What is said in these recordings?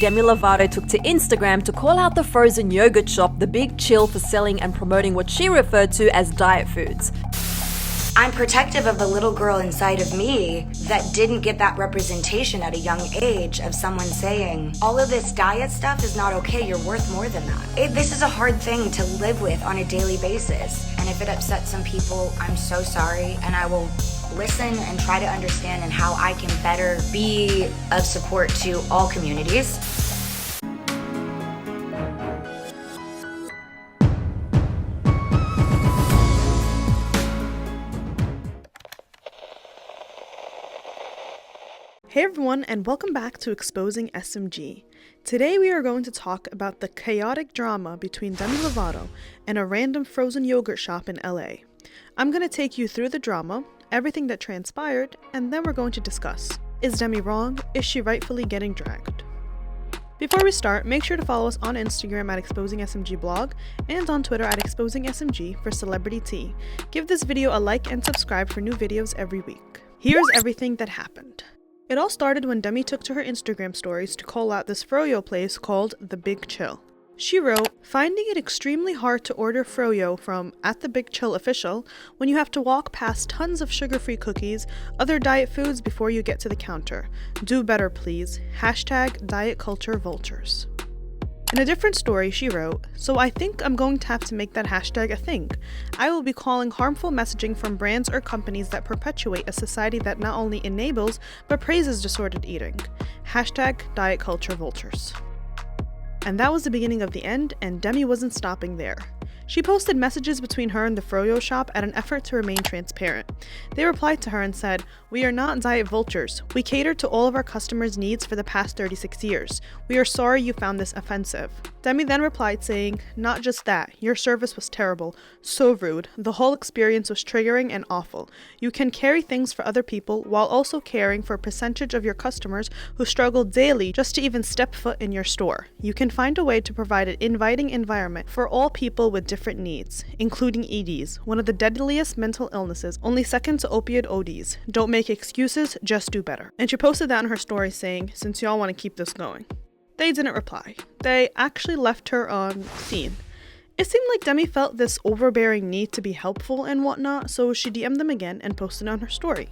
Demi Lovato took to Instagram to call out the frozen yogurt shop The Big Chill for selling and promoting what she referred to as diet foods. I'm protective of the little girl inside of me that didn't get that representation at a young age of someone saying, all of this diet stuff is not okay, you're worth more than that. This is a hard thing to live with on a daily basis. And if it upsets some people, I'm so sorry, and I will listen and try to understand and how I can better be of support to all communities. Hey everyone, and welcome back to Exposing SMG. Today we are going to talk about the chaotic drama between Demi Lovato and a random frozen yogurt shop in LA. I'm going to take you through the drama, everything that transpired, and then we're going to discuss. Is Demi wrong? Is she rightfully getting dragged? Before we start, make sure to follow us on Instagram at ExposingSMGblog and on Twitter at ExposingSMG for celebrity tea. Give this video a like and subscribe for new videos every week. Here's everything that happened. It all started when Demi took to her Instagram stories to call out this Froyo place called The Big Chill. She wrote, finding it extremely hard to order Froyo from @TheBigChillOfficial when you have to walk past tons of sugar-free cookies, other diet foods before you get to the counter. Do better, please. #DietCultureVultures. In a different story, she wrote, so I think I'm going to have to make that hashtag a thing. I will be calling harmful messaging from brands or companies that perpetuate a society that not only enables, but praises disordered eating. #DietCultureVultures. And that was the beginning of the end, and Demi wasn't stopping there. She posted messages between her and the Froyo shop at an effort to remain transparent. They replied to her and said, "We are not diet vultures. We cater to all of our customers' needs for the past 36 years. We are sorry you found this offensive." Demi then replied saying, "Not just that, your service was terrible, so rude. The whole experience was triggering and awful. You can carry things for other people while also caring for a percentage of your customers who struggle daily just to even step foot in your store. You can find a way to provide an inviting environment for all people with different needs, including EDs, one of the deadliest mental illnesses, only second to opioid ODs. Don't make excuses, just do better." And she posted that on her story saying, since y'all want to keep this going. They didn't reply. They actually left her on scene. It seemed like Demi felt this overbearing need to be helpful and whatnot, so she DM'd them again and posted on her story.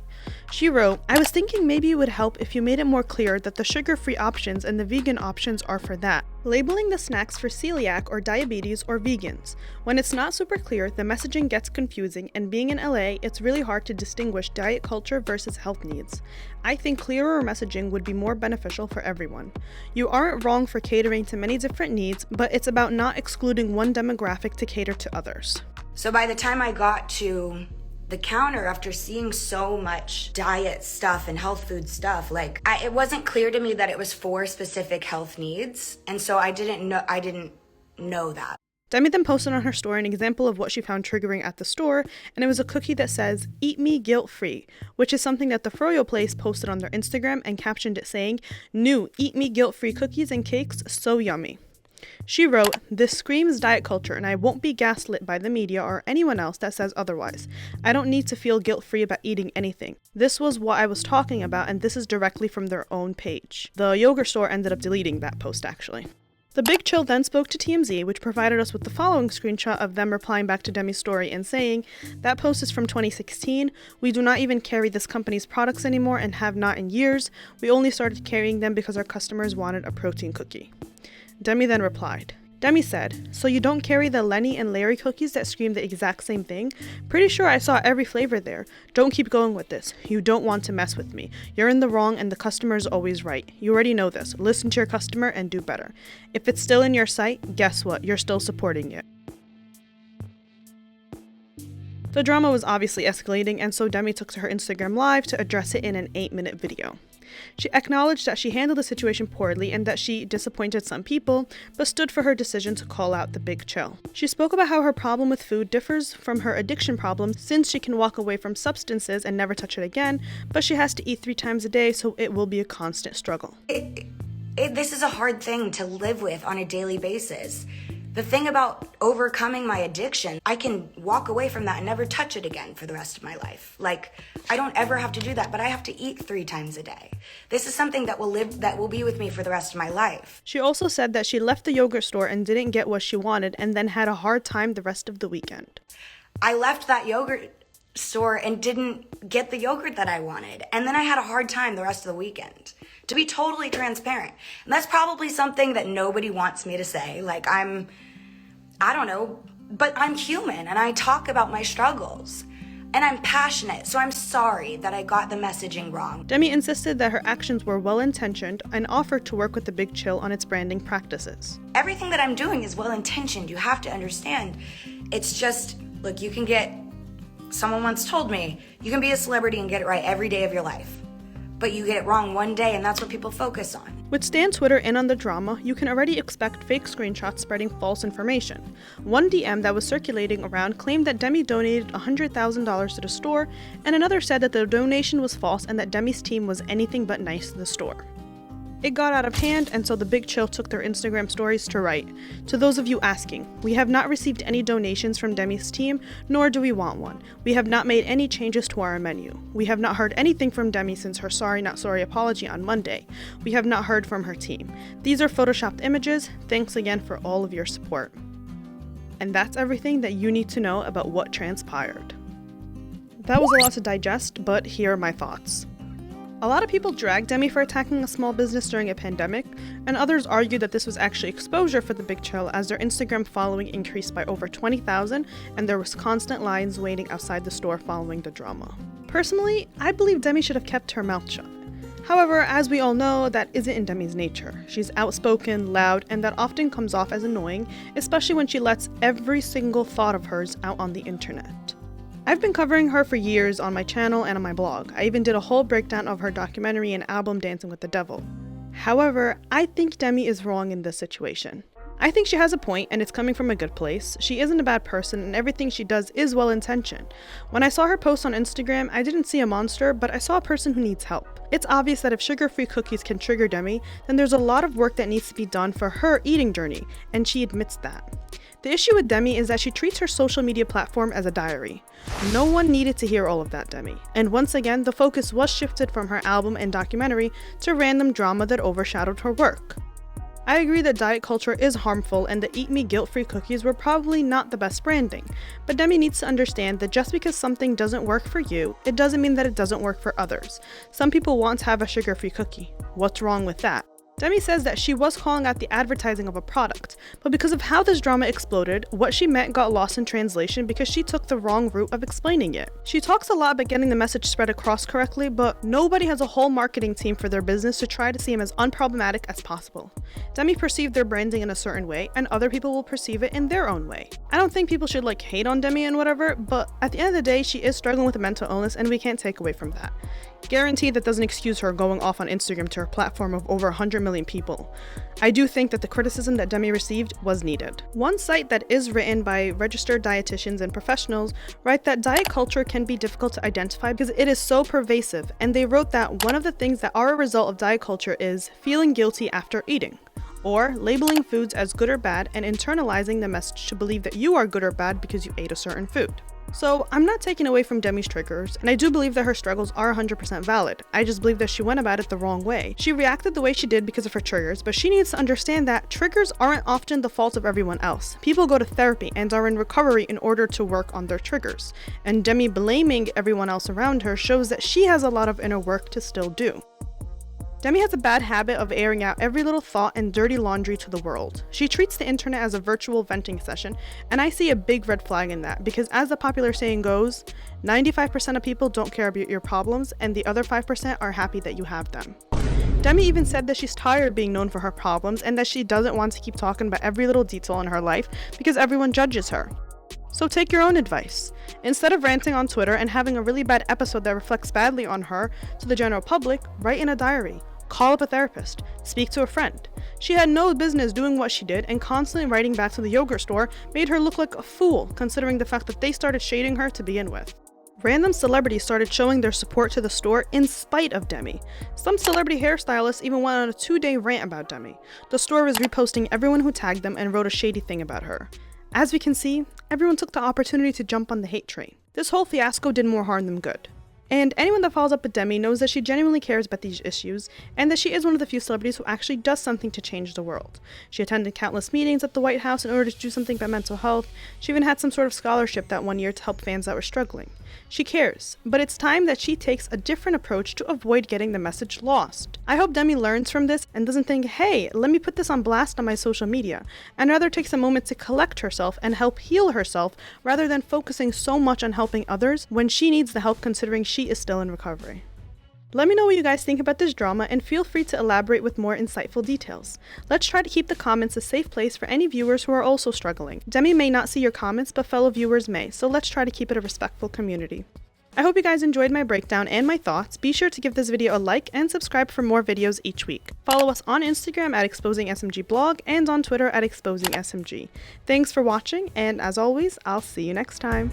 She wrote, I was thinking maybe it would help if you made it more clear that the sugar-free options and the vegan options are for that. Labeling the snacks for celiac or diabetes or vegans. When it's not super clear, the messaging gets confusing, and being in LA, it's really hard to distinguish diet culture versus health needs. I think clearer messaging would be more beneficial for everyone. You aren't wrong for catering to many different needs, but it's about not excluding one demographic to cater to others. So by the time I got to the counter, after seeing so much diet stuff and health food stuff, it wasn't clear to me that it was for specific health needs, and so I didn't know that. Demi then posted on her story an example of what she found triggering at the store, and it was a cookie that says, "Eat me guilt-free," which is something that the Froyo place posted on their Instagram and captioned it saying, "New Eat Me Guilt-Free cookies and cakes, so yummy." She wrote, "This screams diet culture, and I won't be gaslit by the media or anyone else that says otherwise. I don't need to feel guilt-free about eating anything. This was what I was talking about, and this is directly from their own page." The yogurt store ended up deleting that post, actually. The Big Chill then spoke to TMZ, which provided us with the following screenshot of them replying back to Demi's story and saying, "That post is from 2016. We do not even carry this company's products anymore and have not in years. We only started carrying them because our customers wanted a protein cookie." Demi then replied. Demi said, "So you don't carry the Lenny and Larry cookies that scream the exact same thing? Pretty sure I saw every flavor there. Don't keep going with this. You don't want to mess with me. You're in the wrong and the customer is always right. You already know this. Listen to your customer and do better. If it's still in your sight, guess what? You're still supporting it." The drama was obviously escalating, and so Demi took to her Instagram Live to address it in an 8-minute video. She acknowledged that she handled the situation poorly and that she disappointed some people, but stood for her decision to call out The Big Chill. She spoke about how her problem with food differs from her addiction problem, since she can walk away from substances and never touch it again, but she has to eat 3 times a day, so it will be a constant struggle. This is a hard thing to live with on a daily basis. The thing about overcoming my addiction, I can walk away from that and never touch it again for the rest of my life. Like, I don't ever have to do that, but I have to eat 3 times a day. This is something that will be with me for the rest of my life. She also said that she left the yogurt store and didn't get what she wanted and then had a hard time the rest of the weekend. I left that yogurt store and didn't get the yogurt that I wanted. And then I had a hard time the rest of the weekend. To be totally transparent. And that's probably something that nobody wants me to say. Like, I don't know, but I'm human and I talk about my struggles. And I'm passionate, so I'm sorry that I got the messaging wrong. Demi insisted that her actions were well-intentioned and offered to work with the Big Chill on its branding practices. Everything that I'm doing is well-intentioned. You have to understand. It's just, look, someone once told me, you can be a celebrity and get it right every day of your life. But you get it wrong one day, and that's what people focus on. With Stan Twitter in on the drama, you can already expect fake screenshots spreading false information. One DM that was circulating around claimed that Demi donated $100,000 to the store, and another said that the donation was false and that Demi's team was anything but nice to the store. It got out of hand, and so the Big Chill took their Instagram stories to write, "To those of you asking, we have not received any donations from Demi's team, nor do we want one. We have not made any changes to our menu. We have not heard anything from Demi since her sorry not sorry apology on Monday. We have not heard from her team. These are photoshopped images. Thanks again for all of your support." And that's everything that you need to know about what transpired. That was a lot to digest, but here are my thoughts. A lot of people drag Demi for attacking a small business during a pandemic, and others argue that this was actually exposure for the Big Chill as their Instagram following increased by over 20,000 and there was constant lines waiting outside the store following the drama. Personally, I believe Demi should have kept her mouth shut. However, as we all know, that isn't in Demi's nature. She's outspoken, loud, and that often comes off as annoying, especially when she lets every single thought of hers out on the internet. I've been covering her for years on my channel and on my blog. I even did a whole breakdown of her documentary and album Dancing with the Devil. However, I think Demi is wrong in this situation. I think she has a point and it's coming from a good place. She isn't a bad person and everything she does is well-intentioned. When I saw her post on Instagram, I didn't see a monster, but I saw a person who needs help. It's obvious that if sugar-free cookies can trigger Demi, then there's a lot of work that needs to be done for her eating journey, and she admits that. The issue with Demi is that she treats her social media platform as a diary. No one needed to hear all of that, Demi. And once again, the focus was shifted from her album and documentary to random drama that overshadowed her work. I agree that diet culture is harmful and the Eat Me guilt-free cookies were probably not the best branding, but Demi needs to understand that just because something doesn't work for you, it doesn't mean that it doesn't work for others. Some people want to have a sugar-free cookie. What's wrong with that? Demi says that she was calling out the advertising of a product, but because of how this drama exploded, what she meant got lost in translation because she took the wrong route of explaining it. She talks a lot about getting the message spread across correctly, but nobody has a whole marketing team for their business to try to seem as unproblematic as possible. Demi perceived their branding in a certain way, and other people will perceive it in their own way. I don't think people should hate on Demi and whatever, but at the end of the day, she is struggling with a mental illness and we can't take away from that. Guaranteed that doesn't excuse her going off on Instagram to her platform of over 100 million people. I do think that the criticism that Demi received was needed. One site that is written by registered dietitians and professionals write that diet culture can be difficult to identify because it is so pervasive, and they wrote that one of the things that are a result of diet culture is feeling guilty after eating, or labeling foods as good or bad and internalizing the message to believe that you are good or bad because you ate a certain food. So I'm not taking away from Demi's triggers, and I do believe that her struggles are 100% valid. I just believe that she went about it the wrong way. She reacted the way she did because of her triggers, but she needs to understand that triggers aren't often the fault of everyone else. People go to therapy and are in recovery in order to work on their triggers, and Demi blaming everyone else around her shows that she has a lot of inner work to still do. Demi has a bad habit of airing out every little thought and dirty laundry to the world. She treats the internet as a virtual venting session, and I see a big red flag in that because as the popular saying goes, 95% of people don't care about your problems and the other 5% are happy that you have them. Demi even said that she's tired of being known for her problems and that she doesn't want to keep talking about every little detail in her life because everyone judges her. So take your own advice. Instead of ranting on Twitter and having a really bad episode that reflects badly on her to the general public, write in a diary. Call up a therapist. Speak to a friend. She had no business doing what she did, and constantly writing back to the yogurt store made her look like a fool, considering the fact that they started shading her to begin with. Random celebrities started showing their support to the store in spite of Demi. Some celebrity hairstylists even went on a 2-day rant about Demi. The store was reposting everyone who tagged them and wrote a shady thing about her. As we can see, everyone took the opportunity to jump on the hate train. This whole fiasco did more harm than good. And anyone that follows up with Demi knows that she genuinely cares about these issues, and that she is one of the few celebrities who actually does something to change the world. She attended countless meetings at the White House in order to do something about mental health. She even had some sort of scholarship that one year to help fans that were struggling. She cares, but it's time that she takes a different approach to avoid getting the message lost. I hope Demi learns from this and doesn't think, hey, let me put this on blast on my social media, and rather takes a moment to collect herself and help heal herself rather than focusing so much on helping others when she needs the help, considering she is still in recovery. Let me know what you guys think about this drama, and feel free to elaborate with more insightful details. Let's try to keep the comments a safe place for any viewers who are also struggling. Demi may not see your comments, but fellow viewers may, so let's try to keep it a respectful community. I hope you guys enjoyed my breakdown and my thoughts. Be sure to give this video a like and subscribe for more videos each week. Follow us on Instagram at ExposingSMGblog and on Twitter at ExposingSMG. Thanks for watching, and as always, I'll see you next time.